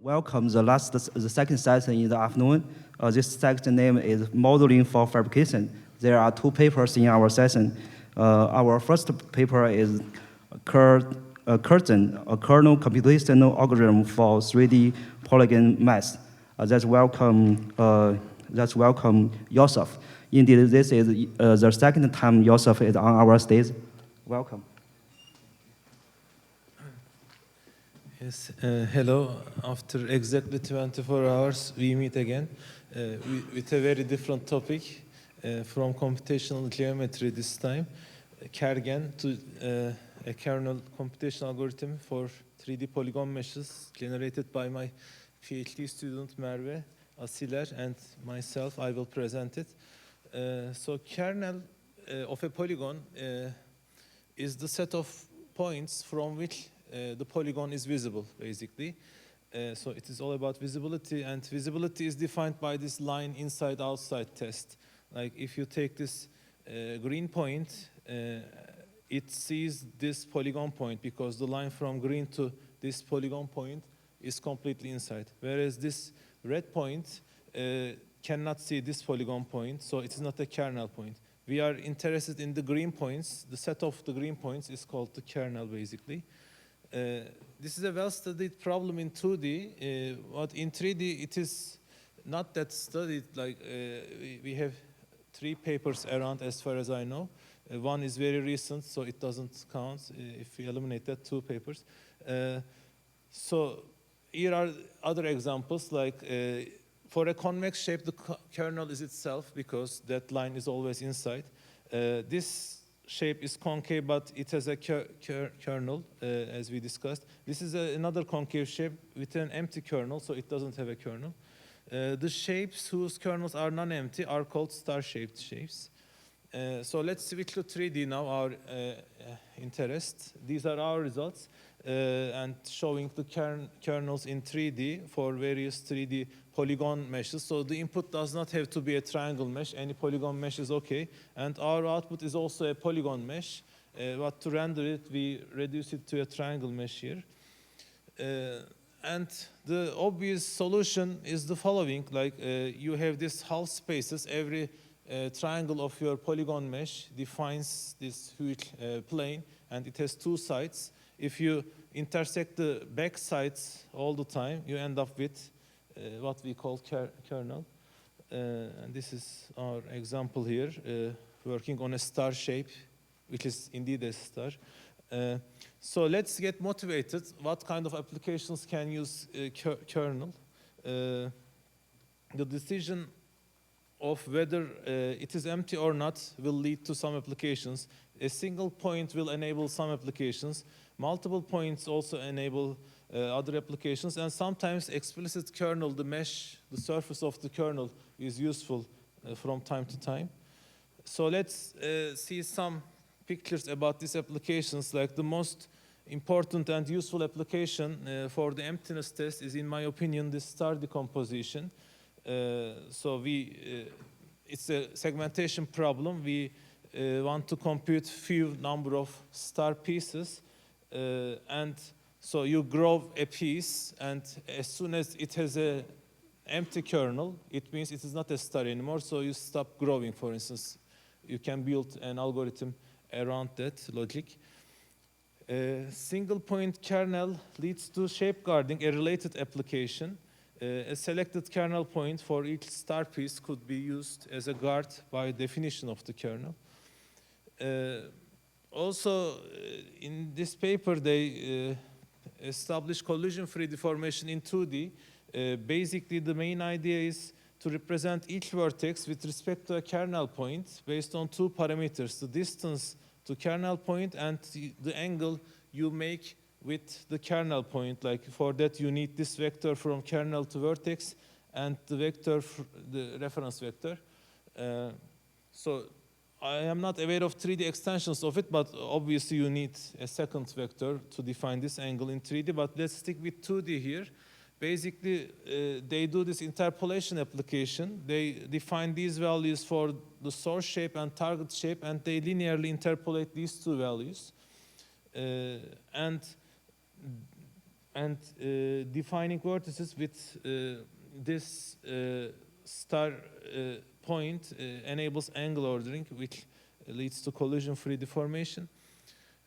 Welcome the second session in the afternoon. This section name is Modeling for Fabrication. There are two papers in our session. Our first paper is KerGen, a kernel computational algorithm for 3D polygon math. Let's welcome Yusuf. Indeed, this is the second time Yusuf is on our stage. Welcome. Yes, hello. After exactly 24 hours, we meet again with a very different topic from computational geometry this time. KerGen, a kernel computation algorithm for 3D polygon meshes generated by my PhD student Merve, Asiler, and myself. I will present it. So kernel of a polygon is the set of points from which the polygon is visible, basically. So it is all about visibility, and visibility is defined by this line inside-outside test. Like if you take this green point, it sees this polygon point because the line from green to this polygon point is completely inside. Whereas this red point cannot see this polygon point, so it is not a kernel point. We are interested in the green points. The set of the green points is called the kernel, basically. This is a well-studied problem in 2D, but in 3D it is not that studied. Like we have 3 papers around as far as I know. One is very recent, so it doesn't count if we eliminate that 2 papers. So here are other examples, like for a convex shape, the kernel is itself because that line is always inside. This shape is concave, but it has a kernel, as we discussed. This is another concave shape with an empty kernel, so it doesn't have a kernel. The shapes whose kernels are non-empty are called star-shaped shapes. So let's switch to 3D now, our interest. These are our results, and showing the kernels in 3D for various 3D polygon meshes. So the input does not have to be a triangle mesh. Any polygon mesh is okay. And our output is also a polygon mesh. But to render it, we reduce it to a triangle mesh here. And the obvious solution is the following. Like you have these half spaces. Every triangle of your polygon mesh defines this huge plane, and it has 2 sides. If you intersect the back sides all the time, you end up with what we call kernel. And this is our example here, working on a star shape, which is indeed a star. So let's get motivated. What kind of applications can use kernel? The decision of whether it is empty or not will lead to some applications. A single point will enable some applications. Multiple points also enable other applications, and sometimes explicit kernel, the mesh, the surface of the kernel is useful from time to time. So let's see some pictures about these applications. Like the most important and useful application for the emptiness test is, in my opinion, this star decomposition. So it's a segmentation problem. We want to compute few number of star pieces, and so you grow a piece, and as soon as it has an empty kernel, it means it is not a star anymore, so you stop growing, for instance. You can build an algorithm around that logic. Single point kernel leads to shape guarding, a related application. A selected kernel point for each star piece could be used as a guard by definition of the kernel. Also, in this paper, they establish collision-free deformation in 2D. Basically, the main idea is to represent each vertex with respect to a kernel point based on 2 parameters, the distance to kernel point and the angle you make with the kernel point. Like for that, you need this vector from kernel to vertex and the vector, the reference vector. So I am not aware of 3D extensions of it, but obviously you need a second vector to define this angle in 3D. But let's stick with 2D here. Basically, they do this interpolation application. They define these values for the source shape and target shape, and they linearly interpolate these 2 values. And and defining vertices with this star point enables angle ordering, which leads to collision-free deformation.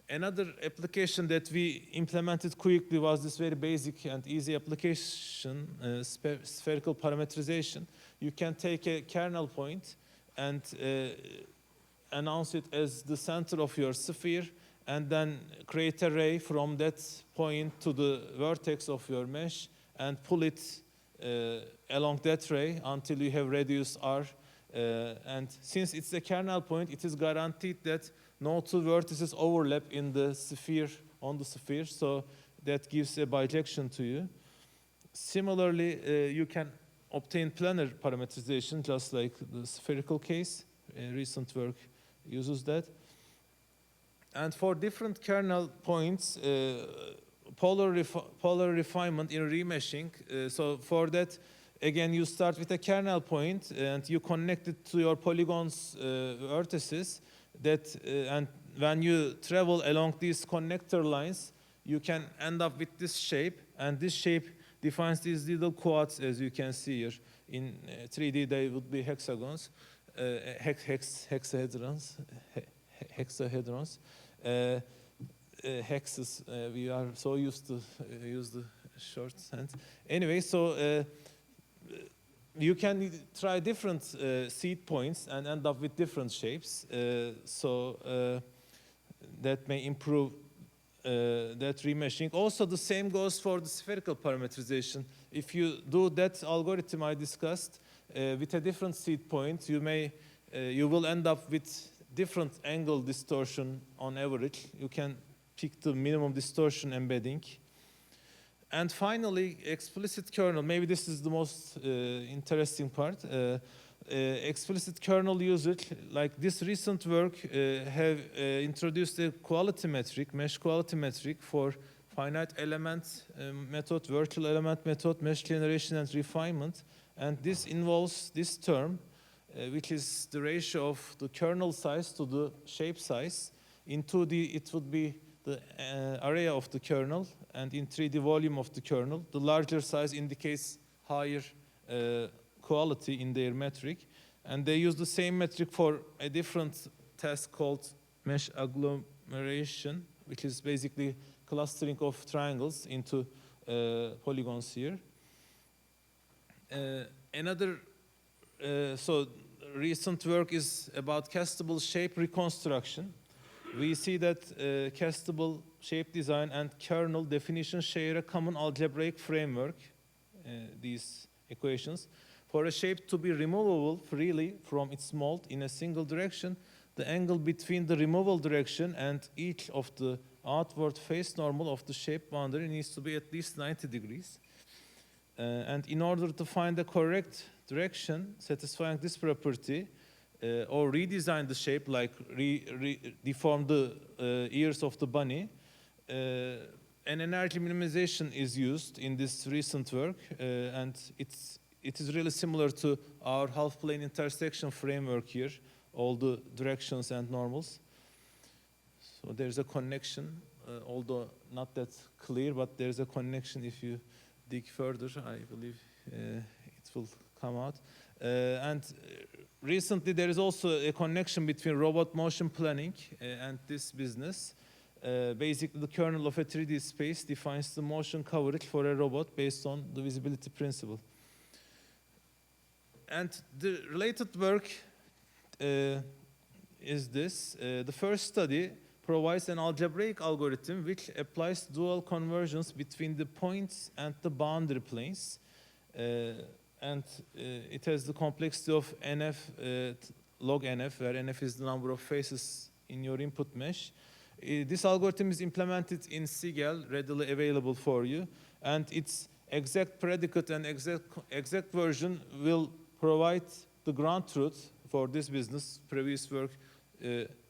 Another application that we implemented quickly was this very basic and easy application, spherical parametrization. You can take a kernel point and announce it as the center of your sphere, and then create a ray from that point to the vertex of your mesh and pull it along that ray until you have reduced R. And since it's a kernel point, it is guaranteed that no two vertices overlap in the sphere, on the sphere, so that gives a bijection to you. Similarly, you can obtain planar parametrization just like the spherical case. Recent work uses that. And for different kernel points, polar refinement in remeshing. So for that, again, you start with a kernel point and you connect it to your polygon's vertices. And when you travel along these connector lines, you can end up with this shape. And this shape defines these little quads, as you can see here. In 3D, they would be hexagons, hexahedrons. Hexes, we are so used to use the short hand. Anyway, so you can try different seed points and end up with different shapes. That may improve that remeshing. Also, the same goes for the spherical parametrization. If you do that algorithm I discussed with a different seed point, you will end up with different angle distortion on average. You can pick the minimum distortion embedding. And finally, explicit kernel. Maybe this is the most interesting part. Explicit kernel usage, like this recent work, have introduced a quality metric, mesh quality metric for finite element method, virtual element method, mesh generation and refinement. And this involves this term, which is the ratio of the kernel size to the shape size. In 2D, it would be the area of the kernel, and in 3D, volume of the kernel. The larger size indicates higher quality in their metric. And they use the same metric for a different task called mesh agglomeration, which is basically clustering of triangles into polygons here. So recent work is about castable shape reconstruction. We see that castable shape design and kernel definition share a common algebraic framework, these equations. For a shape to be removable freely from its mold in a single direction, the angle between the removal direction and each of the outward face normal of the shape boundary needs to be at least 90 degrees. And in order to find the correct direction satisfying this property, or redesign the shape, like deform the ears of the bunny, an energy minimization is used in this recent work, and it is really similar to our half-plane intersection framework here, all the directions and normals. So there's a connection, although not that clear, but there's a connection if you dig further. I believe it will come out. And recently there is also a connection between robot motion planning and this business. Basically, the kernel of a 3D space defines the motion coverage for a robot based on the visibility principle. And the related work is this. The first study provides an algebraic algorithm which applies dual convergence between the points and the boundary planes. And it has the complexity of NF, log NF, where NF is the number of faces in your input mesh. This algorithm is implemented in SGL, readily available for you. And its exact predicate and exact version will provide the ground truth for this business.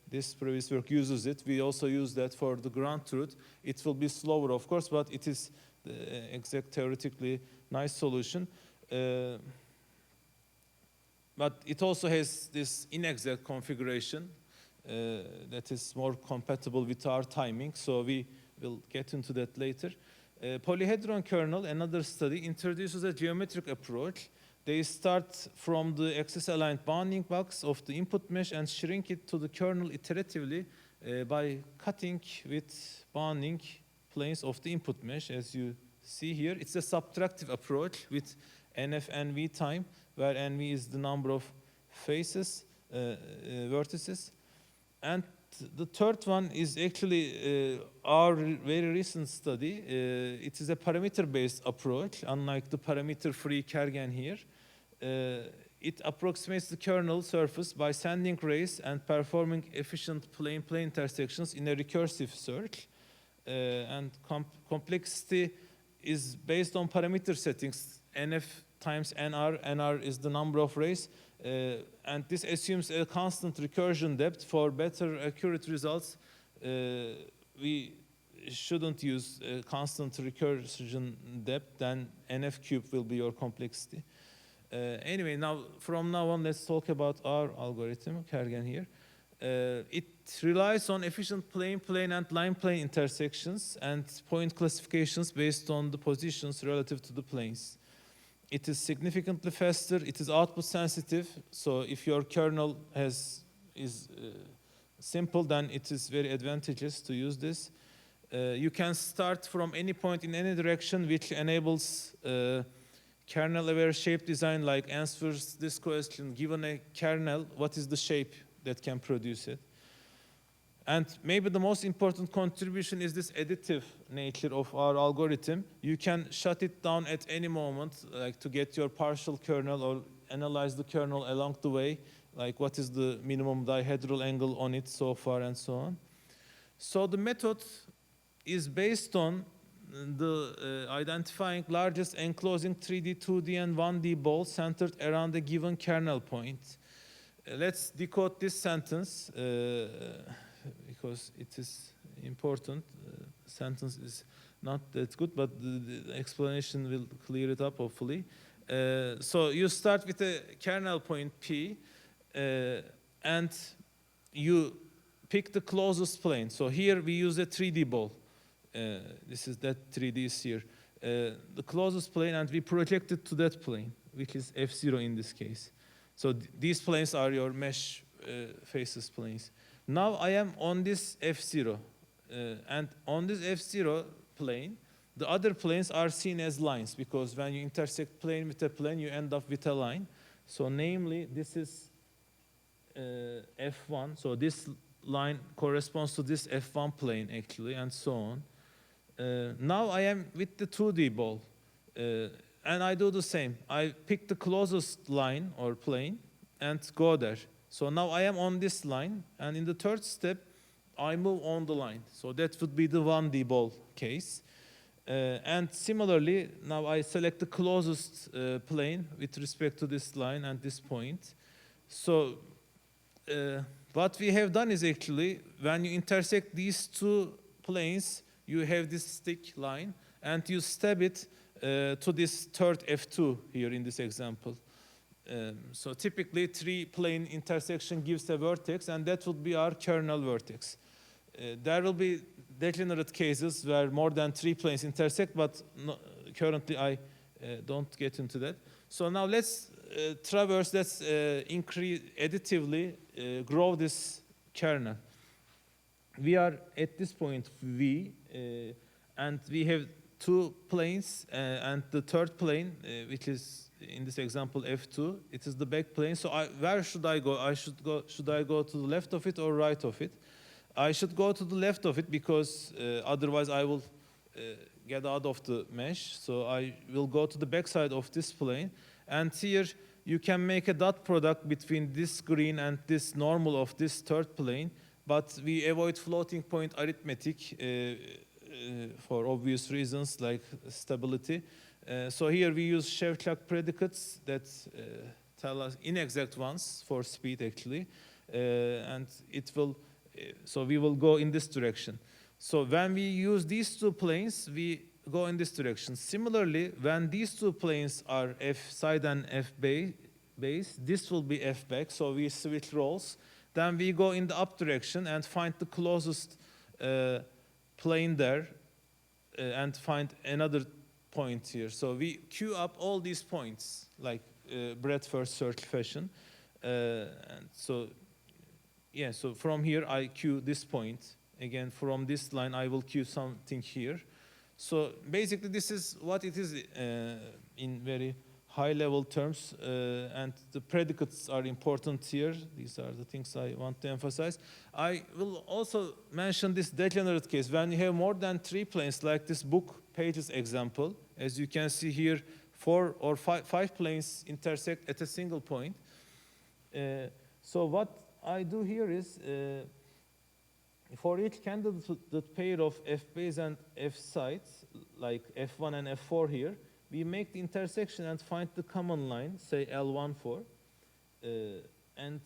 This previous work uses it. We also use that for the ground truth. It will be slower, of course, but it is the exact theoretically nice solution. But it also has this inexact configuration that is more compatible with our timing, so we will get into that later. Polyhedron kernel, another study, introduces a geometric approach. They start from the axis-aligned bounding box of the input mesh and shrink it to the kernel iteratively by cutting with bounding planes of the input mesh, as you see here. It's a subtractive approach with NF and V time, where NV is the number of faces, vertices. And the third one is actually our very recent study. It is a parameter-based approach, unlike the parameter-free KerGen here. It approximates the kernel surface by sending rays and performing efficient plane-plane intersections in a recursive search. And complexity is based on parameter settings, NF times NR. NR is the number of rays. And this assumes a constant recursion depth. For better accurate results, we shouldn't use a constant recursion depth, then NF cube will be your complexity. Anyway, from now on, let's talk about our algorithm, KerGen here. It relies on efficient plane-plane and line-plane intersections and point classifications based on the positions relative to the planes. It is significantly faster. It is output sensitive. So if your kernel is simple, then it is very advantageous to use this. You can start from any point in any direction, which enables kernel-aware shape design, like answers this question: given a kernel, what is the shape that can produce it? And maybe the most important contribution is this additive nature of our algorithm. You can shut it down at any moment, like to get your partial kernel, or analyze the kernel along the way, like what is the minimum dihedral angle on it so far, and so on. So the method is based on the identifying largest enclosing 3D, 2D, and 1D balls centered around a given kernel point. Let's decode this sentence because it is important. Sentence is not that good, but the explanation will clear it up, hopefully. So you start with a kernel point P, and you pick the closest plane. So here we use a 3D ball. This is that 3D is here. The closest plane, and we project it to that plane, which is F0 in this case. So these planes are your mesh faces planes. Now I am on this F0, and on this F0 plane, the other planes are seen as lines, because when you intersect plane with a plane, you end up with a line. So namely, this is F1. So this line corresponds to this F1 plane, actually, and so on. Now I am with the 2D ball, and I do the same. I pick the closest line or plane and go there. So now I am on this line, and in the third step, I move on the line. So that would be the 1D ball case. And similarly, now I select the closest plane with respect to this line and this point. So what we have done is actually, when you intersect these two planes, you have this stick line, and you stab it to this third F2 here in this example. So typically, 3-plane intersection gives a vertex, and that would be our kernel vertex. There will be degenerate cases where more than 3 planes intersect, but currently I don't get into that. So now let's increase additively, grow this kernel. We are at this point V, and we have 2 planes, and the third plane, which is in this example F2, it is the back plane. So where should I go? Should I go to the left of it or right of it? I should go to the left of it, because otherwise I will get out of the mesh. So I will go to the back side of this plane, and here you can make a dot product between this green and this normal of this third plane, but we avoid floating point arithmetic for obvious reasons, like stability. So here we use Shevchuk predicates that tell us inexact ones for speed, actually, and it will. So we will go in this direction. So when we use these 2 planes, we go in this direction. Similarly, when these 2 planes are F side and F base, this will be F back. So we switch roles. Then we go in the up direction and find the closest plane there. and find another point here. So we queue up all these points like breadth first search fashion. And so, yeah, so from here I queue this point. Again, from this line I will queue something here. So basically this is what it is in very high level terms, and the predicates are important here. These are the things I want to emphasize. I will also mention this degenerate case. When you have more than 3 planes, like this book pages example, as you can see here, 4 or 5 planes intersect at a single point. So what I do here is, for each candidate pair of f base and f sides, like f1 and f4 here, we make the intersection and find the common line, say L14, and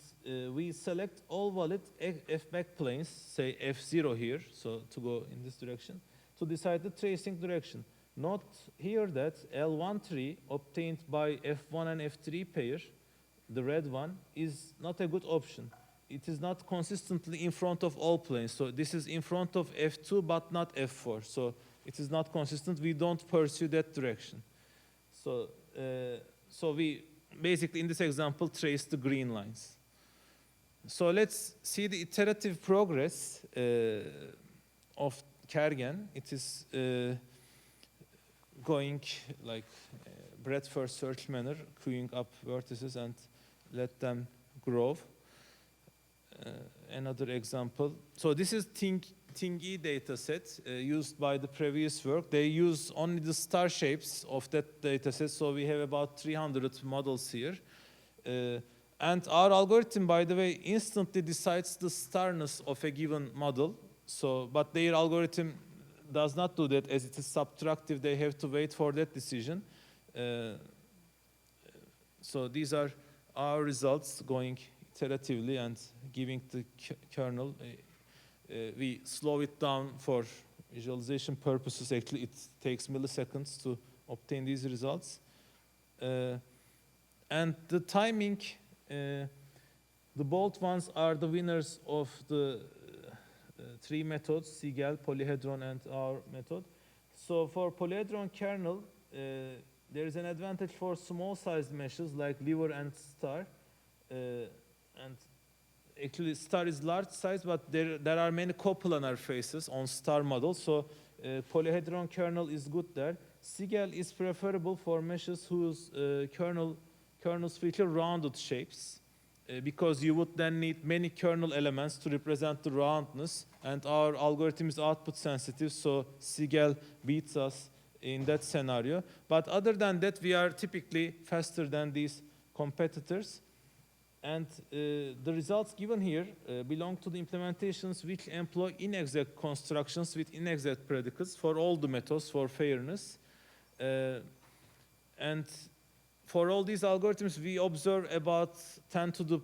we select all valid f back planes, say f0 here, so to go in this direction, to decide the tracing direction. Note here that L13 obtained by f1 and f3 pair, the red one, is not a good option. It is not consistently in front of all planes. So this is in front of f2 but not f4. So it is not consistent. We don't pursue that direction. So, so we basically in this example trace the green lines. So let's see the iterative progress of KerGen. It is going like breadth first search manner, queuing up vertices and let them grow. Another example. So this is Ting-E data set used by the previous work. They use only the star shapes of that data set, so we have about 300 models here. And our algorithm, by the way, instantly decides the starness of a given model. So, but their algorithm does not do that, as it is subtractive. They have to wait for that decision. So these are our results going iteratively and giving the kernel. We slow it down for visualization purposes. Actually, it takes milliseconds to obtain these results. And the timing, the bold ones are the winners of the 3 methods, Siegel, polyhedron, and our method. So for polyhedron kernel, there is an advantage for small-sized meshes like liver and star. And actually, star is large size, but there are many coplanar faces on star models. So polyhedron kernel is good there. Siegel is preferable for meshes whose kernels feature rounded shapes, because you would then need many kernel elements to represent the roundness, and our algorithm is output sensitive, so Siegel beats us in that scenario. But other than that, we are typically faster than these competitors. And the results given here belong to the implementations which employ inexact constructions with inexact predicates for all the methods for fairness. And for all these algorithms, we observe about 10 to the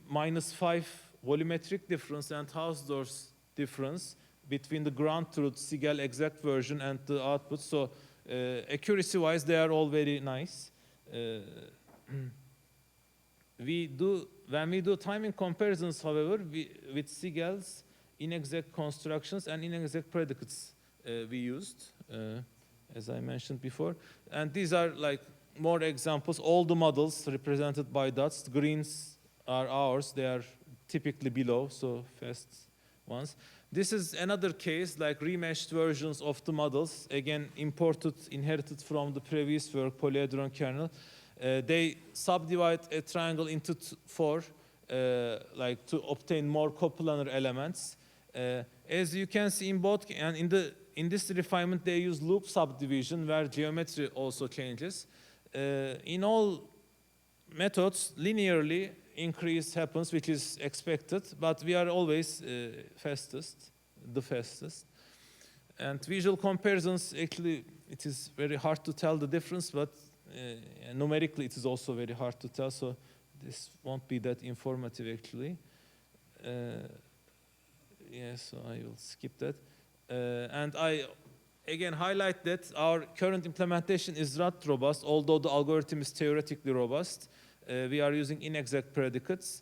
-5 volumetric difference and Hausdorff's difference between the ground truth Siegel exact version and the output. So accuracy-wise, they are all very nice. When we do timing comparisons, however, with Siegel's inexact constructions and inexact predicates we used, as I mentioned before. And these are like more examples. All the models represented by dots. The greens are ours. They are typically below, so fast ones. This is another case, like remeshed versions of the models, again inherited from the previous work, polyhedron kernel. They subdivide a triangle into 4, like to obtain more coplanar elements. As you can see in both, and in this refinement, they use loop subdivision, where geometry also changes. In all methods, linearly increase happens, which is expected, but we are always the fastest. And visual comparisons, actually, it is very hard to tell the difference, but numerically it is also very hard to tell, so this won't be that informative actually. Yeah, so I will skip that. And I again highlight that our current implementation is not robust, although the algorithm is theoretically robust. We are using inexact predicates.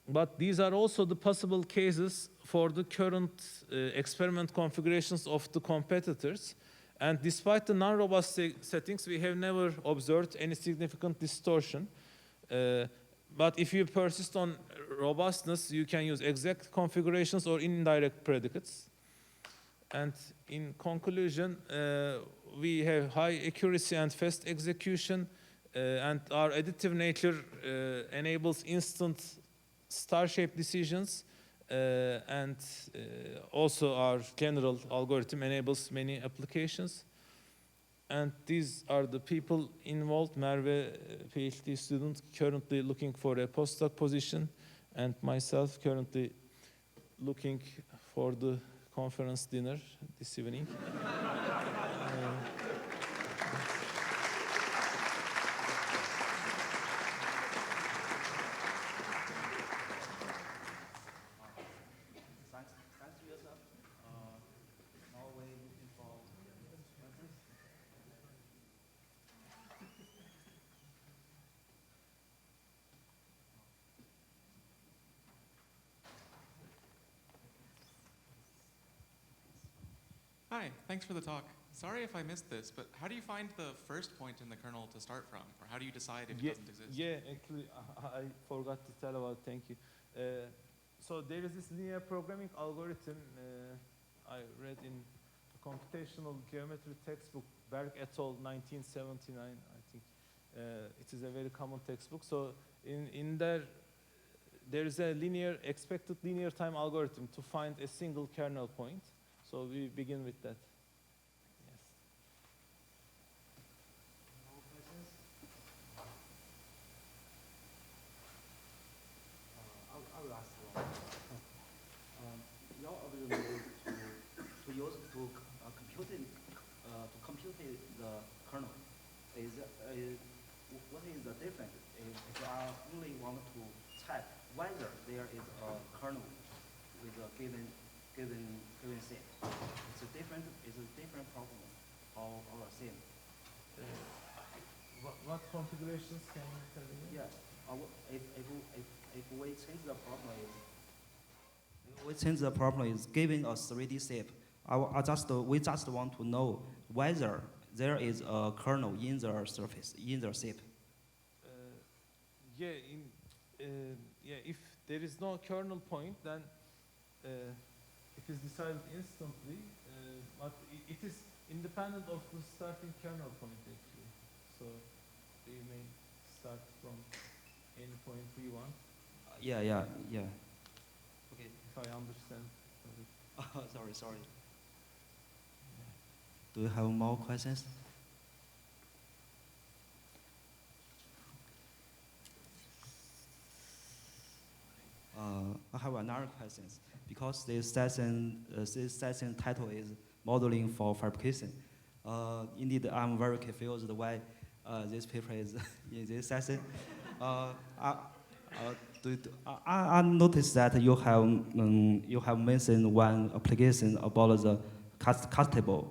but these are also the possible cases for the current experiment configurations of the competitors. And despite the non-robust settings, we have never observed any significant distortion. But if you persist on robustness, you can use exact configurations or indirect predicates. And in conclusion, we have high accuracy and fast execution, and our additive nature enables instant star-shaped decisions, and also our general algorithm enables many applications. And these are the people involved. Merve, PhD student, currently looking for a postdoc position, and myself currently looking for the conference dinner this evening. Thanks, Yusuf. Now we're looking for questions. Hi, thanks for the talk. Sorry if I missed this, but how do you find the first point in the kernel to start from? Or how do you decide if it doesn't exist? Yeah, actually, I forgot to tell about, thank you. So there is this linear programming algorithm I read in a computational geometry textbook, Berg et al., 1979, I think. It is a very common textbook. So in there is a expected linear time algorithm to find a single kernel point. So we begin with that. Yes. No questions? I will ask one. Your ability to use to compute the kernel is what is the difference if I only want to check whether there is a kernel with a given set. It's a different problem or the same. What configurations can you tell me? Yeah. If we change the problem is giving a 3D shape. We just want to know whether there is a kernel in the surface, in the shape. If there is no kernel point, then it is decided instantly, but it is independent of the starting kernel point actually. So we may start from any point we want. Yeah. Okay. If I understand. Sorry. Do you have more questions? I have another question because this session title is modeling for fabrication. Indeed, I'm very confused why this paper is in this session. I noticed that you have mentioned one application about the castable.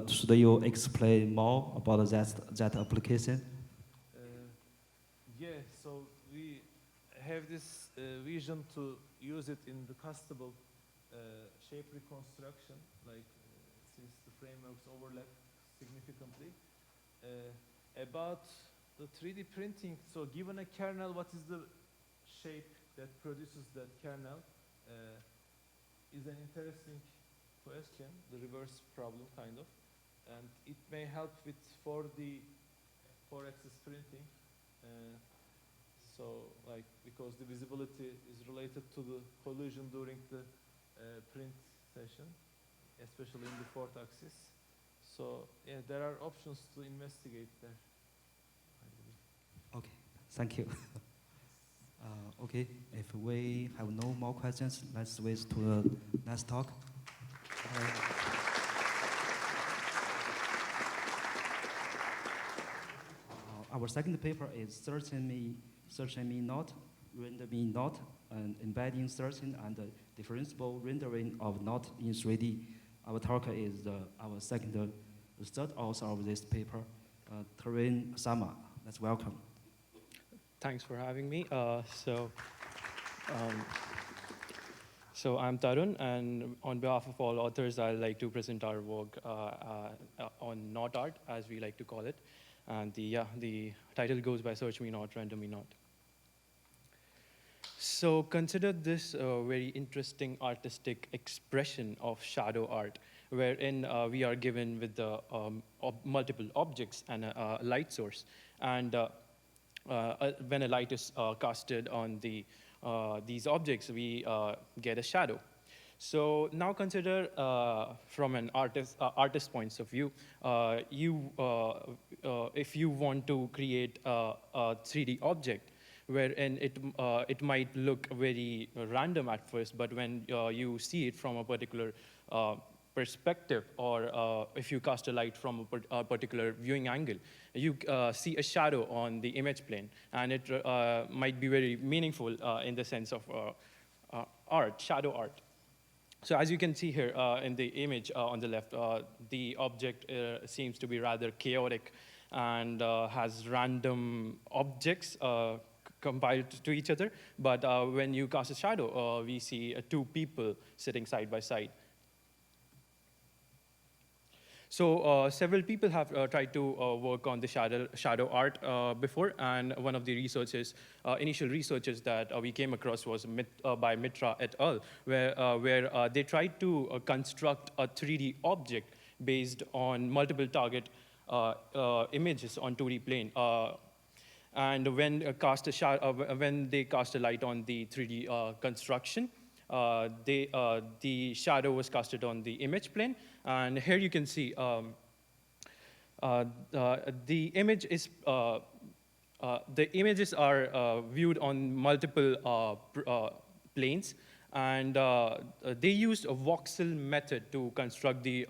Should you explain more about that application? So we have this vision to use it in the castable shape reconstruction, since the frameworks overlap significantly. About the 3D printing, so given a kernel, what is the shape that produces that kernel is an interesting question, the reverse problem kind of, and it may help with 4D, 4-axis printing. Because the visibility is related to the collision during the print session, especially in the fourth axis. So yeah, there are options to investigate there. Okay, thank you. Okay, if we have no more questions, let's switch to the next talk. Our second paper is search me not, render me not, and embedding searching and differentiable rendering of not in 3D. Our talker is the third author of this paper, Tarun Sharma. Let's welcome. Thanks for having me. So I'm Tarun, and on behalf of all authors, I'd like to present our work on not art, as we like to call it. And the title goes by Search Me Not, Render Me Not. So consider this a very interesting artistic expression of shadow art, wherein we are given with the multiple objects and a light source. And when a light is casted on these objects, we get a shadow. So now consider from an artist's point of view, if you want to create a 3D object, wherein it might look very random at first, but when you see it from a particular perspective, or if you cast a light from a particular viewing angle, you see a shadow on the image plane, and it might be very meaningful in the sense of art, shadow art. So as you can see here in the image on the left, the object seems to be rather chaotic and has random objects compiled to each other. But when you cast a shadow, we see two people sitting side by side. So several people have tried to work on the shadow art before, and one of the initial researches that we came across was by Mitra et al., where they tried to construct a 3D object based on multiple target images on 2D plane. And when they cast a light on the 3D construction, the shadow was casted on the image plane. And here you can see the images are viewed on multiple planes, and they used a voxel method to construct the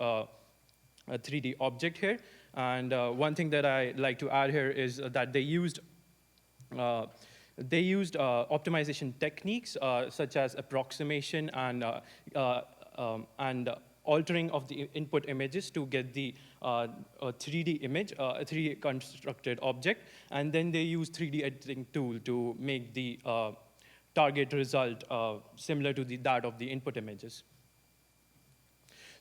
3D object here. And one thing that I like to add here is that they used optimization techniques such as approximation and altering of the input images to get the 3D image, a 3D constructed object, and then they use 3D editing tool to make the target result similar to that of the input images.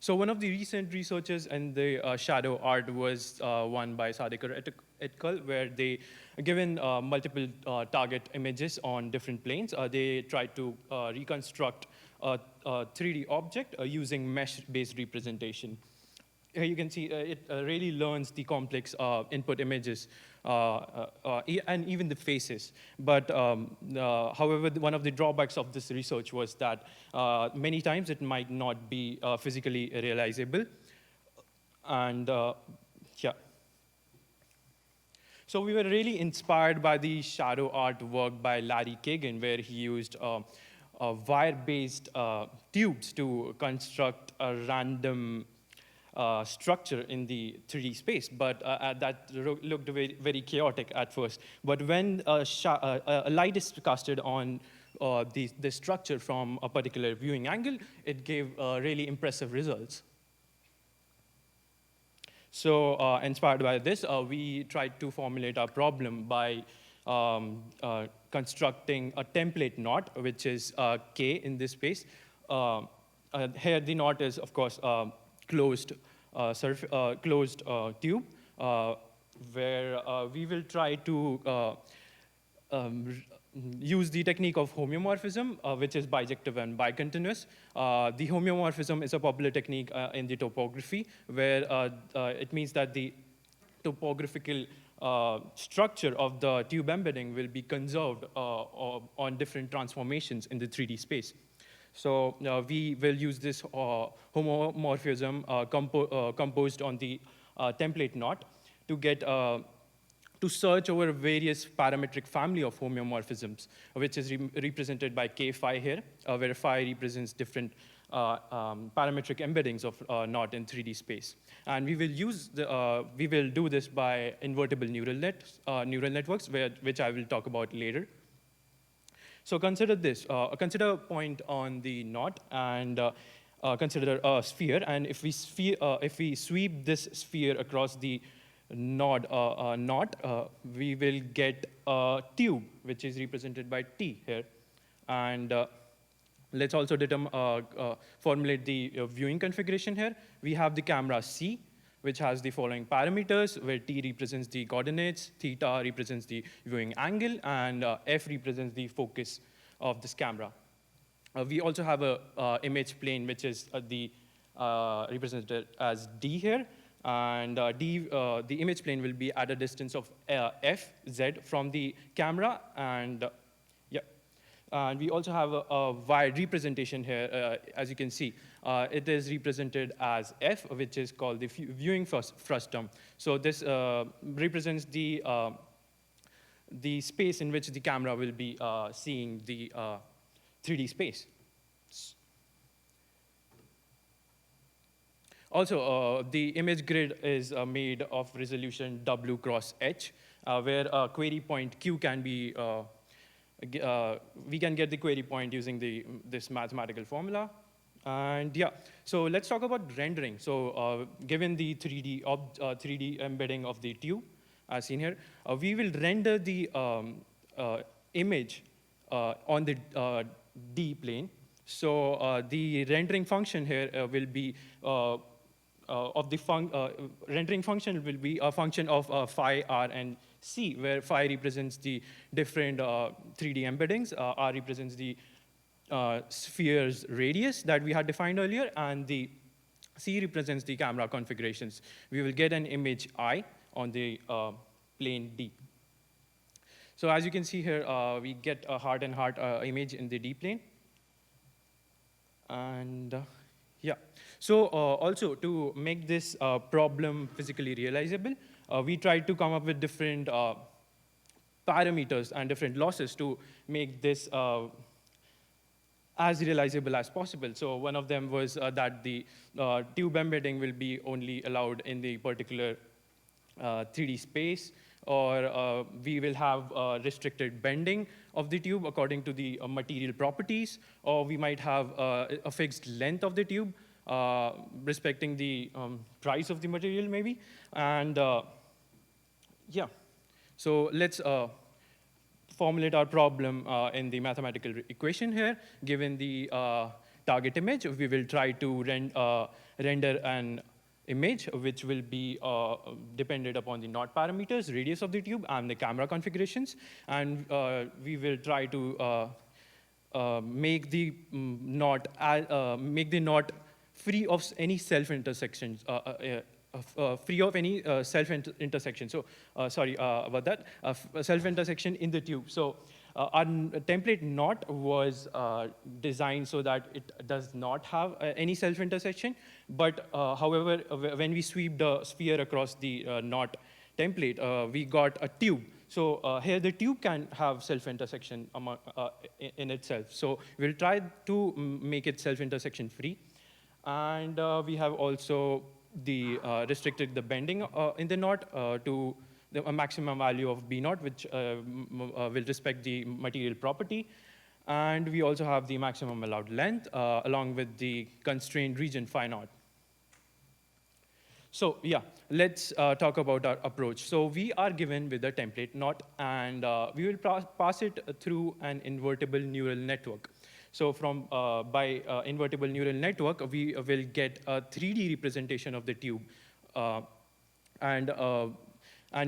So one of the recent researches in the shadow art was one by Sadekar et al., where they, given multiple target images on different planes, they tried to reconstruct a 3D object using mesh-based representation. Here you can see it really learns the complex input images and even the faces. But however, one of the drawbacks of this research was that many times it might not be physically realizable. And yeah. So we were really inspired by the shadow art work by Larry KerGen, where he used wire-based tubes to construct a random structure in the 3D space, but that looked very, very chaotic at first. But when a light is casted on the structure from a particular viewing angle, it gave really impressive results. So inspired by this, we tried to formulate our problem by constructing a template knot, which is K in this space. Here the knot is, of course, closed tube, where we will try to use the technique of homeomorphism, which is bijective and bicontinuous. The homeomorphism is a popular technique in the topography, where it means that the topographical structure of the tube embedding will be conserved on different transformations in the 3D space. So we will use this homomorphism composed on the template knot to get to search over various parametric family of homeomorphisms, which is represented by K phi here, where phi represents different parametric embeddings of knot in 3D space. And we will do this by invertible neural networks, which I will talk about later. So consider this. Consider a point on the knot, and consider a sphere. And if we sweep this sphere across the knot, we will get a tube, which is represented by T here. And let's also formulate the viewing configuration here. We have the camera C, which has the following parameters, where T represents the coordinates, theta represents the viewing angle, and F represents the focus of this camera. We also have a image plane, which is represented as D here. And the image plane will be at a distance of F, Z from the camera. And and we also have a wide representation here, as you can see. It is represented as F, which is called the viewing frustum. So this represents the space in which the camera will be seeing the 3D space. Also, the image grid is made of resolution W cross H, where a query point Q can be we can get the query point using this mathematical formula. And yeah, so let's talk about rendering. So given the 3D embedding of the tube, as seen here, we will render the image on the D plane. So the rendering function here will be rendering function will be a function of phi, r, and C, where phi represents the different 3D embeddings, r represents the sphere's radius that we had defined earlier, and the C represents the camera configurations. We will get an image I on the plane D. So as you can see here, we get a heart and heart image in the D plane. And yeah, so also to make this problem physically realizable, we tried to come up with different parameters and different losses to make this as realizable as possible. So one of them was that the tube embedding will be only allowed in the particular 3D space, or we will have restricted bending of the tube according to the material properties, or we might have a fixed length of the tube respecting the price of the material maybe. And yeah, so let's formulate our problem in the mathematical equation here. Given the target image, we will try to render an image which will be dependent upon the knot parameters, radius of the tube, and the camera configurations. And we will try to make the knot free of any self-intersections, free of any self-intersection. So sorry about that, self-intersection in the tube. So our template knot was designed so that it does not have any self-intersection. But however, when we sweep the sphere across the knot template, we got a tube. So here the tube can have self-intersection in itself. So we'll try to make it self-intersection free. And we have also restricted the bending in the knot to a maximum value of B naught, which will respect the material property. And we also have the maximum allowed length along with the constrained region phi naught. So yeah, let's talk about our approach. So we are given with a template knot, and we will pass it through an invertible neural network. So by invertible neural network, we will get a 3D representation of the tube. And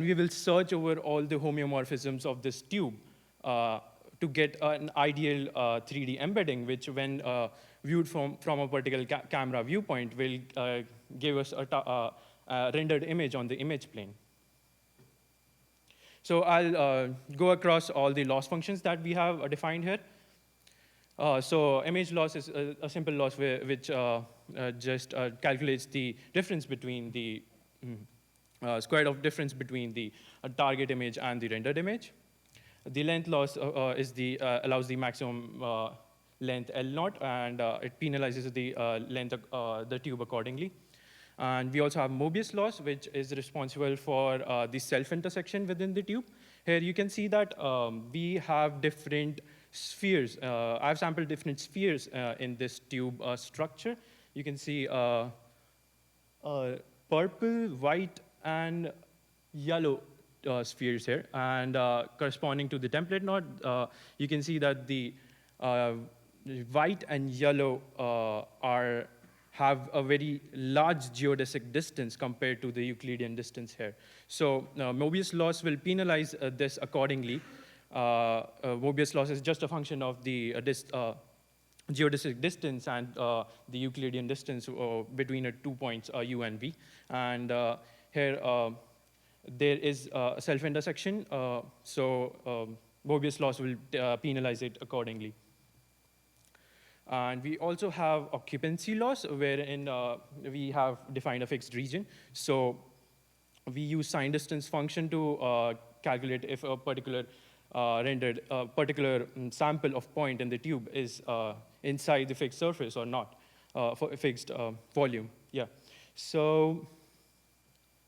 we will search over all the homeomorphisms of this tube to get an ideal 3D embedding, which when viewed from a particular camera viewpoint will give us a rendered image on the image plane. So I'll go across all the loss functions that we have defined here. So image loss is a simple loss which just calculates the difference between the square of difference between the target image and the rendered image. The length loss allows the maximum length L naught, and it penalizes the length of the tube accordingly. And we also have Mobius loss, which is responsible for the self-intersection within the tube. Here you can see that we have different spheres. I've sampled different spheres in this tube structure. You can see purple, white, and yellow spheres here. And corresponding to the template knot, you can see that the white and yellow have a very large geodesic distance compared to the Euclidean distance here. So Mobius laws will penalize this accordingly. Mobius laws is just a function of the geodesic distance and the Euclidean distance between 2 points, U and V. And here, there is a self-intersection, so Mobius laws will penalize it accordingly. And we also have occupancy laws, wherein we have defined a fixed region. So we use sign distance function to calculate if a particular sample of point in the tube is inside the fixed surface or not, for a fixed volume. Yeah. So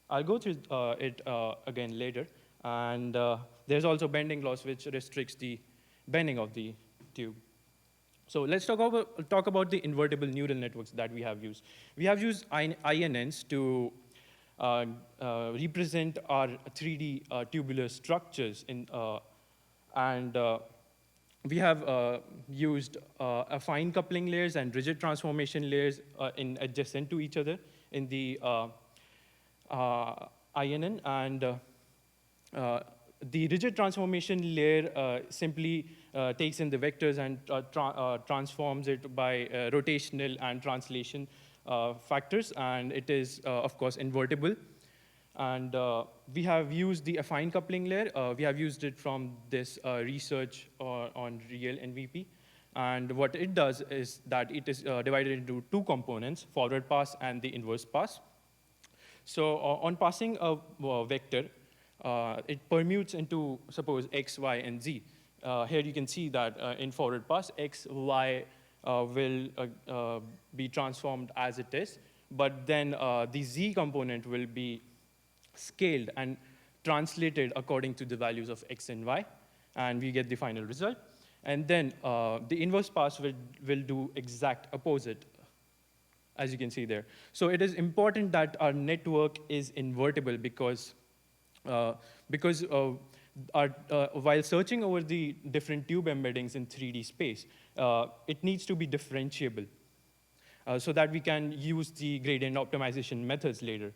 I'll go through it again later. And there's also bending laws, which restricts the bending of the tube. So let's talk about the invertible neural networks that we have used. We have used INNs to represent our 3D tubular structures and we have used affine coupling layers and rigid transformation layers in adjacent to each other in the INN. And the rigid transformation layer simply takes in the vectors and transforms it by rotational and translation factors, and it is, of course, invertible. And we have used the affine coupling layer. We have used it from this research on real NVP. And what it does is that it is divided into two components, forward pass and the inverse pass. So on passing a vector, it permutes into, suppose, x, y, and z. Here you can see that in forward pass, x, y will be transformed as it is, but then the z component will be scaled and translated according to the values of x and y, and we get the final result. And then the inverse pass will do exact opposite, as you can see there. So it is important that our network is invertible because while searching over the different tube embeddings in 3D space, it needs to be differentiable so that we can use the gradient optimization methods later.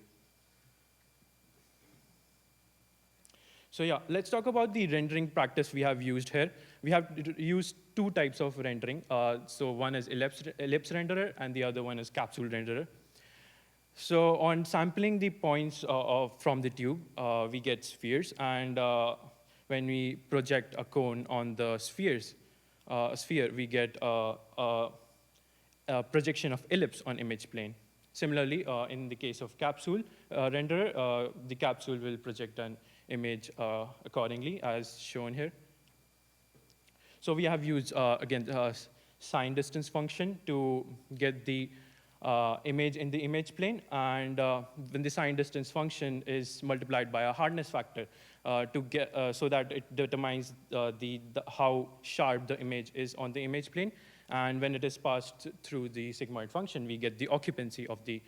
So yeah, let's talk about the rendering practice we have used here. We have used two types of rendering. So one is ellipse renderer, and the other one is capsule renderer. So on sampling the points from the tube, we get spheres. And when we project a cone on the sphere, we get a projection of ellipse on image plane. Similarly, in the case of capsule renderer, the capsule will project an image accordingly, as shown here. So we have used, again, sign distance function to get the image in the image plane, and when the sign distance function is multiplied by a hardness factor to get so that it determines how sharp the image is on the image plane, and when it is passed through the sigmoid function, we get the occupancy of the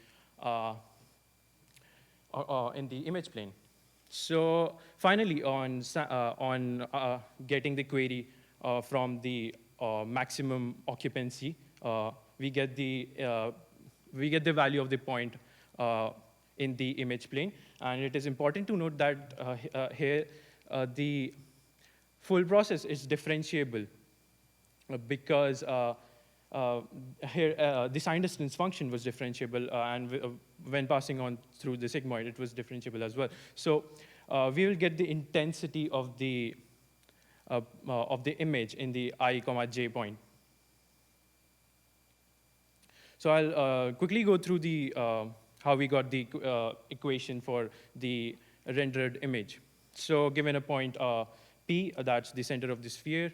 in the image plane. So finally, on getting the query from the maximum occupancy, we get the value of the point in the image plane. And it is important to note that here the full process is differentiable because here the sign distance function was differentiable, and when passing on through the sigmoid, it was differentiable as well. So we will get the intensity of the image in the I, j point. So I'll quickly go through the how we got the equation for the rendered image. So given a point P, that's the center of the sphere,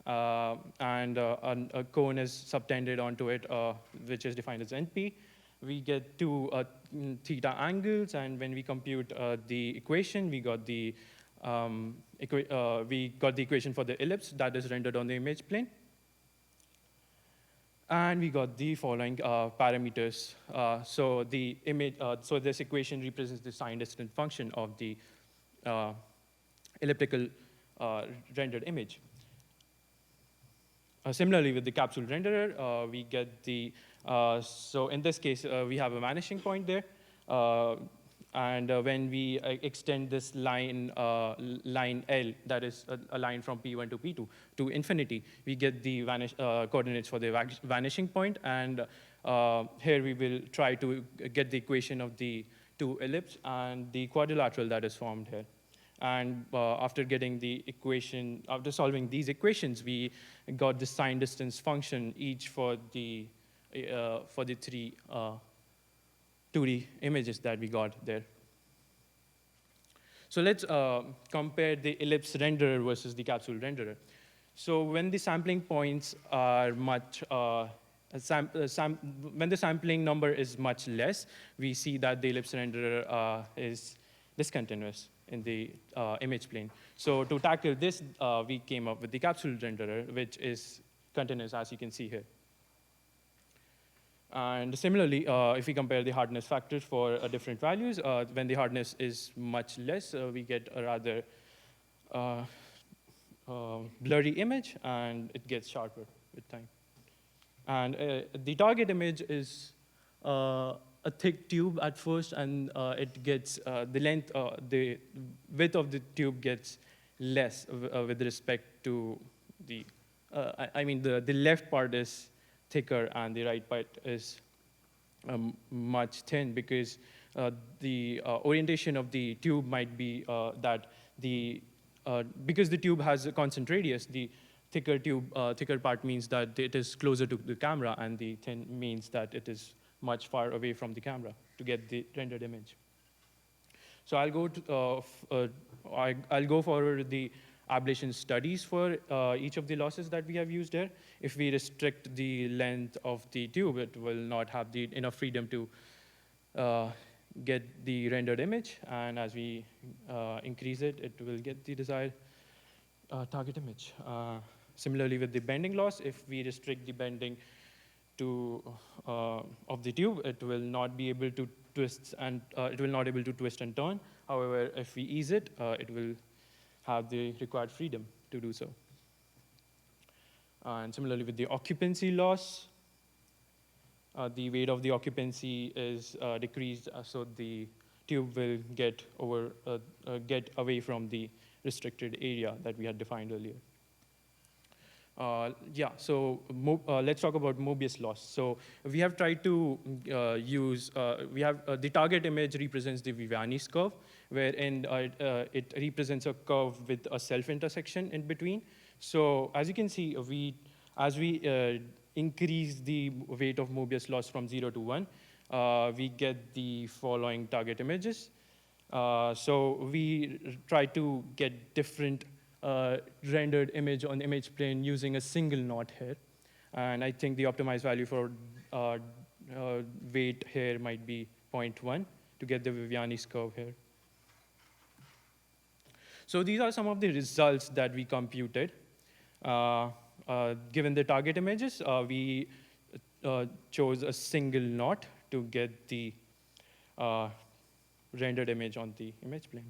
and a cone is subtended onto it, which is defined as NP. We get two theta angles, and when we compute the equation, we got the equation for the ellipse that is rendered on the image plane. And we got the following parameters. So the image, so this equation represents the sign distance function of the elliptical rendered image. Similarly, with the capsule renderer, we get the, so in this case, we have a vanishing point there. And when we extend this line, line L, that is a line from P1 to P2 to infinity, we get the coordinates for the vanishing point. And here we will try to get the equation of the two ellipse and the quadrilateral that is formed here. And after getting the equation, after solving these equations, we got the sign distance function each for the three 2D images that we got there. So let's compare the ellipse renderer versus the capsule renderer. So when the sampling points are much, when the sampling number is much less, we see that the ellipse renderer is discontinuous in the image plane. So to tackle this, we came up with the capsule renderer, which is continuous, as you can see here. And similarly, if we compare the hardness factors for different values, when the hardness is much less, we get a rather blurry image, and it gets sharper with time. And the target image is a thick tube at first, and it gets the width of the tube gets less with respect to the, I mean, the left part is thicker and the right part is much thin, because the orientation of the tube might be that because the tube has a constant radius, the thicker part means that it is closer to the camera, and the thin means that it is much far away from the camera to get the rendered image. So I'll go forward the ablation studies for each of the losses that we have used here. If we restrict the length of the tube, it will not have enough freedom to get the rendered image. And as we increase it, it will get the desired target image. Similarly, with the bending loss, if we restrict the bending of the tube, it will not be able to twist and turn. However, if we ease it, it will have the required freedom to do so. And similarly with the occupancy loss, the weight of the occupancy is decreased, so the tube will get away from the restricted area that we had defined earlier. Let's talk about Mobius loss. So we have tried to use, the target image represents the Viviani's curve, wherein it represents a curve with a self-intersection in between. So as you can see, as we increase the weight of Mobius loss from 0 to 1, we get the following target images. So we try to get different rendered image on the image plane using a single knot here. And I think the optimized value for weight here might be 0.1 to get the Viviani's curve here. So these are some of the results that we computed. Given the target images, we chose a single knot to get the rendered image on the image plane.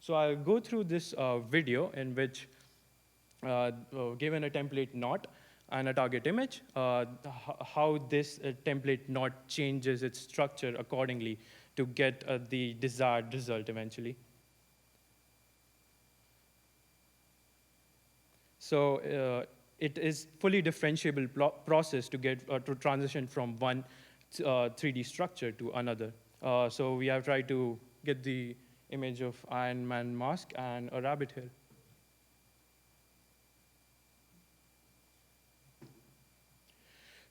So I'll go through this video in which, given a template knot and a target image, how this template knot changes its structure accordingly to get the desired result eventually. So it is fully differentiable process to get to transition from one 3D structure to another. So we have tried to get the image of Iron Man mask and a rabbit here.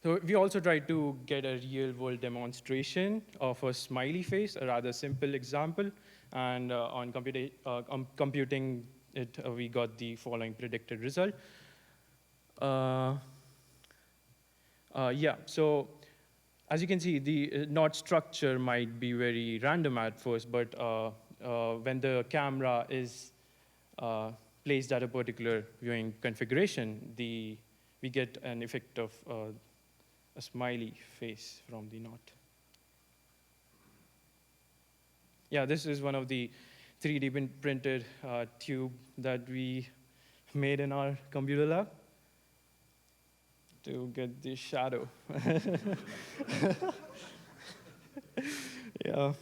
So we also tried to get a real-world demonstration of a smiley face, a rather simple example. And on computing it, we got the following predicted result. So as you can see, the knot structure might be very random at first, but when the camera is placed at a particular viewing configuration, we get an effect of a smiley face from the knot. Yeah, this is one of the 3D printed tube that we made in our computer lab to get the shadow. Yeah.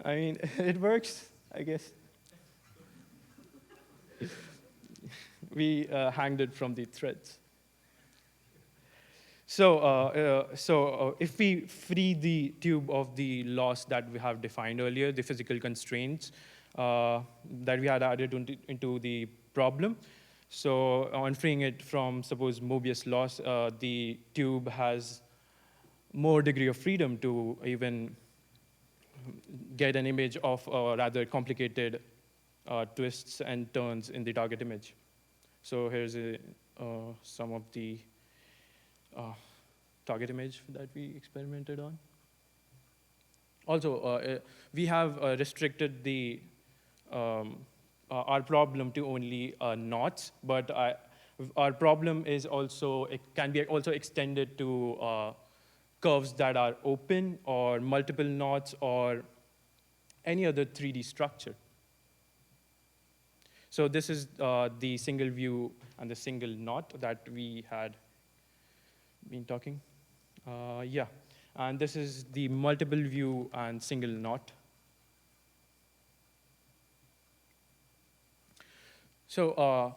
I mean, it works, I guess. We hanged it from the threads. So if we free the tube of the loss that we have defined earlier, the physical constraints that we had added into the problem, so on freeing it from, suppose, Mobius loss, the tube has more degree of freedom to even get an image of rather complicated twists and turns in the target image. So here's some of the target image that we experimented on. Also, we have restricted the our problem to only knots, but our problem is also, it can be also extended to curves that are open or multiple knots or any other 3D structure. So this is the single view and the single knot that we had been talking. Yeah, and this is the multiple view and single knot. So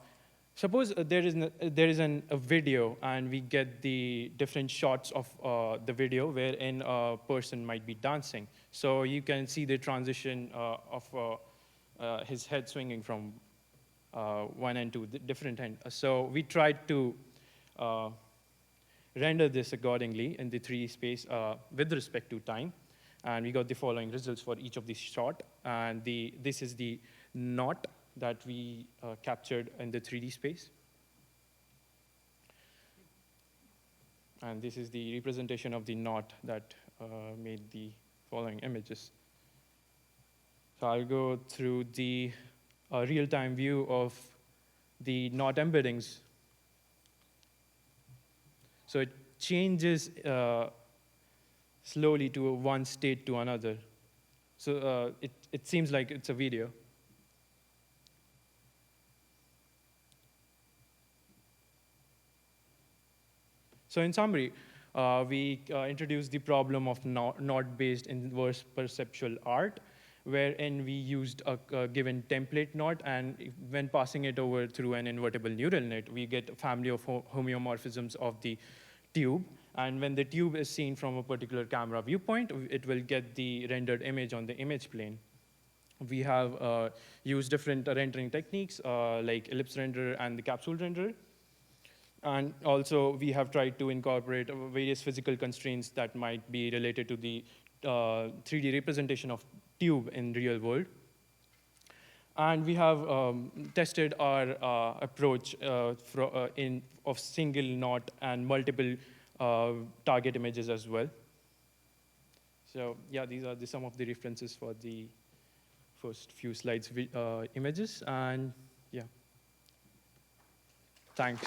suppose there is a video, and we get the different shots of the video wherein a person might be dancing. So you can see the transition of his head swinging from one end to the different end. So we tried to render this accordingly in the 3D space with respect to time. And we got the following results for each of these shots. And this is the knot that we captured in the 3D space. And this is the representation of the knot that made the following images. So I'll go through the real-time view of the knot embeddings. So it changes slowly to one state to another. So it seems like it's a video. So in summary, we introduced the problem of knot-based inverse perceptual art, wherein we used a given template knot, and when passing it over through an invertible neural net, we get a family of homeomorphisms of the tube. And when the tube is seen from a particular camera viewpoint, it will get the rendered image on the image plane. We have used different rendering techniques, like ellipse renderer and the capsule renderer. And also, we have tried to incorporate various physical constraints that might be related to the 3D representation of tube in real world. And we have tested our approach of single knot and multiple target images as well. So yeah, these are some of the references for the first few slides images. And yeah, thanks.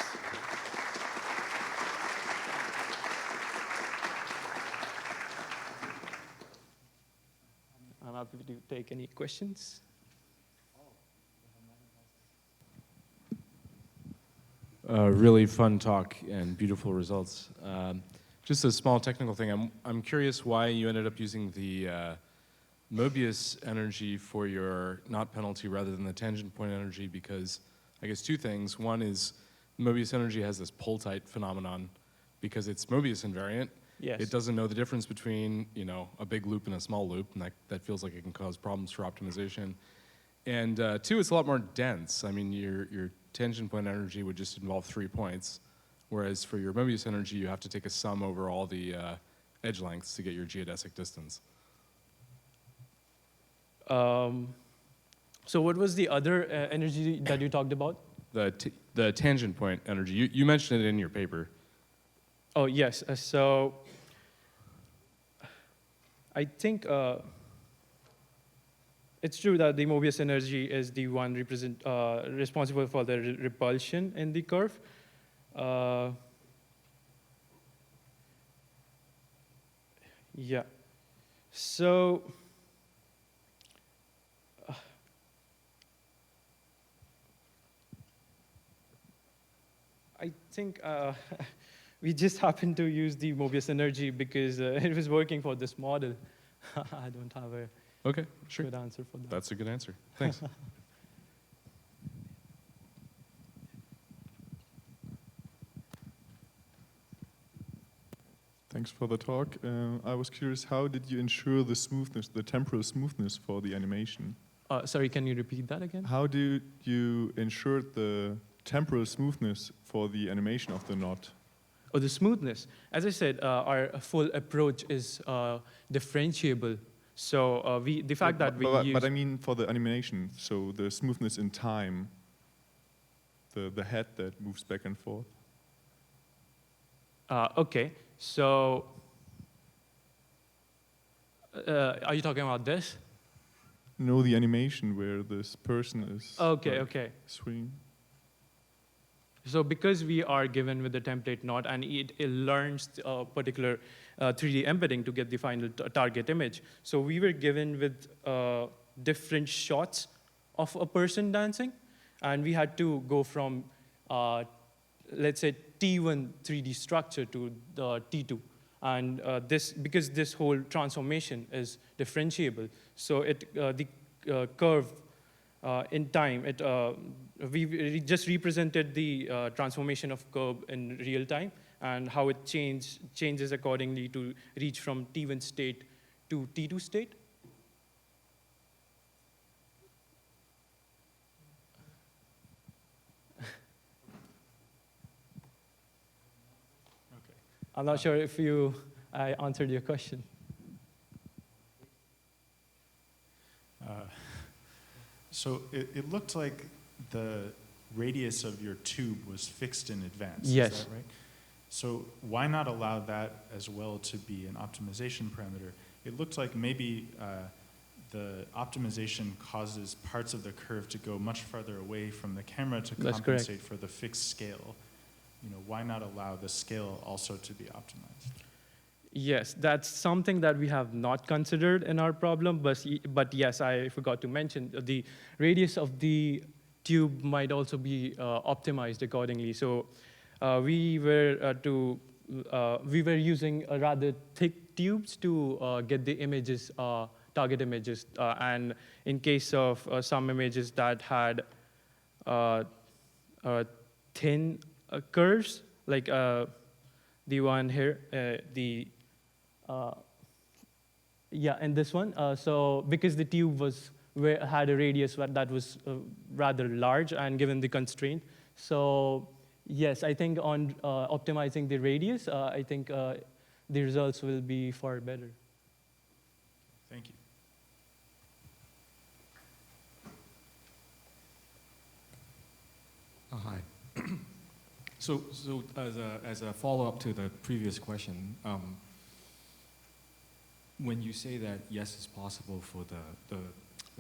I'm happy to take any questions. Really fun talk and beautiful results. Just a small technical thing. I'm curious why you ended up using the Mobius energy for your knot penalty rather than the tangent point energy, because I guess two things. One is Mobius energy has this pull-tight phenomenon because it's Mobius invariant. Yes. It doesn't know the difference between, you know, a big loop and a small loop, and that feels like it can cause problems for optimization. And two, it's a lot more dense. I mean, your tangent point energy would just involve 3 points, whereas for your Mobius energy, you have to take a sum over all the edge lengths to get your geodesic distance. So what was the other energy that you talked about? The tangent point energy. You mentioned it in your paper. Oh, yes. So I think it's true that the Mobius energy is the one responsible for the repulsion in the curve. Yeah. So think we just happened to use the Mobius energy because it was working for this model. I don't have a Okay, sure. good answer for that. That's a good answer. Thanks. Thanks for the talk. I was curious, how did you ensure the smoothness, the temporal smoothness for the animation? Sorry, can you repeat that again? How do you ensure the temporal smoothness for the animation of the knot? Oh, the smoothness. As I said, our full approach is differentiable. So the fact that we use... But I mean for the animation, so the smoothness in time, the head that moves back and forth. Okay, so are you talking about this? No, the animation where this person is Okay, like, okay. swinging. So because we are given with the template knot and it learns a particular 3D embedding to get the final target image, so we were given with different shots of a person dancing, and we had to go from, let's say, T1 3D structure to the T2. And because this whole transformation is differentiable, so the curve in time, we just represented the transformation of curve in real time and how it changes accordingly to reach from T1 state to T2 state. I'm not sure if I answered your question. So it looked like the radius of your tube was fixed in advance. Yes. Is that right? So why not allow that as well to be an optimization parameter? It looked like maybe the optimization causes parts of the curve to go much farther away from the camera to That's compensate for the fixed scale. You know, why not allow the scale also to be optimized? Yes, that's something that we have not considered in our problem, but yes, I forgot to mention the radius of the tube might also be optimized accordingly. So we were using rather thick tubes to get the images, target images, and in case of some images that had thin curves, like the one here, yeah, and this one. So because the tube had a radius that was rather large and given the constraint, so yes, I think on optimizing the radius, I think the results will be far better. Thank you. Hi. So as a follow-up to the previous question, when you say that yes, it's possible for the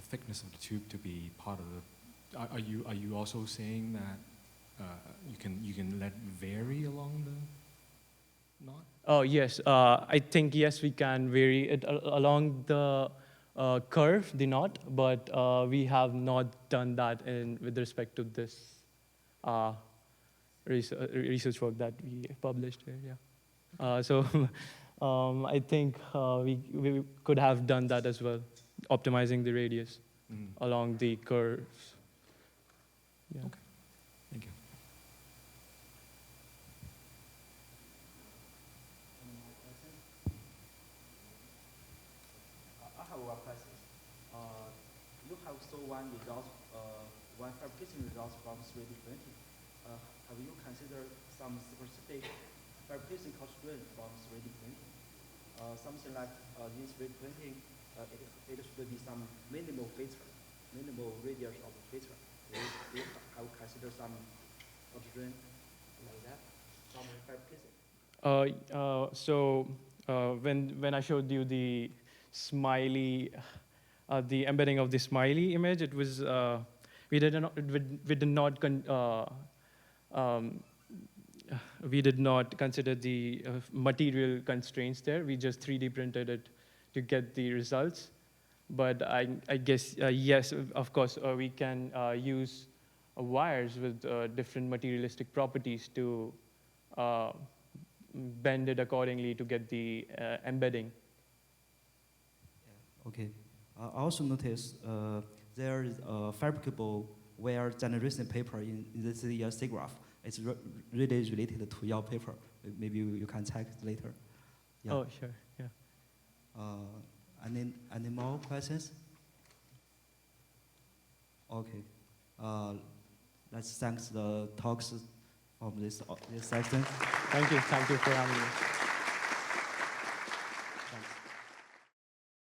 thickness of the tube to be part of the, are you also saying that you can let vary along the knot? Oh yes, I think yes, we can vary it along the curve, the knot, but we have not done that with respect to this research work that we published here. Yeah. So I think we could have done that as well, optimizing the radius along the curves. Yeah. Okay. Thank you. I have one question. You have saw one result, one fabrication results from 3D printing. Have you considered some specific fabrication constraint from 3D printing? Something like in 3D printing, it should be some minimal feature, minimal radius of the feature. Do you have considered some constraint like that from fabrication? So when I showed you the smiley, the embedding of the smiley image, it was we did not consider the material constraints there. We just 3D printed it to get the results. But I guess, yes, of course, we can use wires with different materialistic properties to bend it accordingly to get the embedding. Okay. I also noticed there is a fabricable wire generation paper in this year's SIGGRAPH. It's really related to your paper. Maybe you can check it later. Yeah. Oh, sure, yeah. Any more questions? Okay. Let's thank the talks from this section. Thank you for having me.